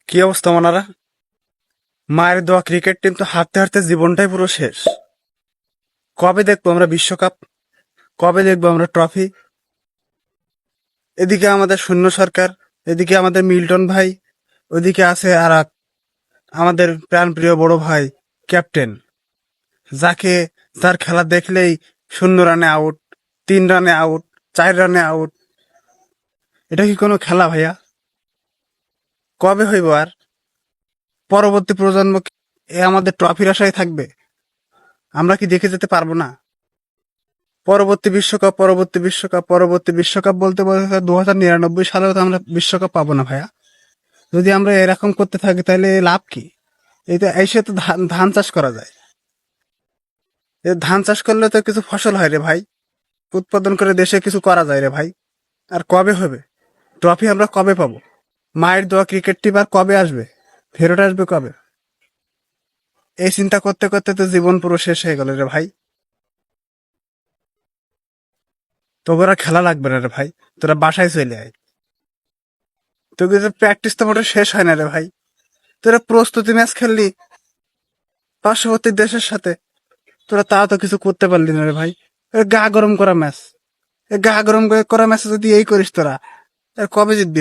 কি অবস্থা ওনারা? মায়ের দেওয়া ক্রিকেট টিম তো হারতে হারতে জীবনটাই পুরো শেষ। কবে দেখবো আমরা বিশ্বকাপ? কবে দেখবো আমরা ট্রফি? এদিকে আমাদের শূন্য সরকার, এদিকে আমাদের মিল্টন ভাই, ওইদিকে আছে আর এক আমাদের প্রাণপ্রিয় বড় ভাই ক্যাপ্টেন, যাকে যার খেলা দেখলেই 0 রানে আউট, 3 রানে আউট, 4 রানে আউট। এটা কি কোনো খেলা ভাইয়া? কবে হইব আর? পরবর্তী প্রজন্ম কি এ আমাদের ট্রফির আশায় থাকবে? আমরা কি দেখে যেতে পারবো না? পরবর্তী বিশ্বকাপ, পরবর্তী বিশ্বকাপ, পরবর্তী বিশ্বকাপ বলতে বলতে 2099 সালেও তো আমরা বিশ্বকাপ পাবো না ভাইয়া। যদি আমরা এরকম করতে থাকি তাহলে লাভ কি? এই তো এসে তো ধান ধান চাষ করা যায়। এই ধান চাষ করলে তো কিছু ফসল হয় রে ভাই, উৎপাদন করে দেশে কিছু করা যায় রে ভাই। আর কবে হবে ট্রফি? আমরা কবে পাবো? মায়ের দেওয়া ক্রিকেট টিম আর কবে আসবে? ফেরত আসবে কবে? এই চিন্তা করতে করতে তো জীবন পুরো শেষ হয়ে গেল রে ভাই। তোরা খেলা লাগবে না রে ভাই, তোরা বাসায় চলে আয়। তোকে তো প্র্যাকটিস তো মোটে শেষ হয় না রে ভাই। তোরা প্রস্তুতি ম্যাচ খেললি পার্শ্ববর্তী দেশের সাথে, তোরা তাও তো কিছু করতে পারলি না রে ভাই। গা গরম করা ম্যাচ, গা গরম করা ম্যাচে যদি এই করিস তোরা, কবে জিতবি?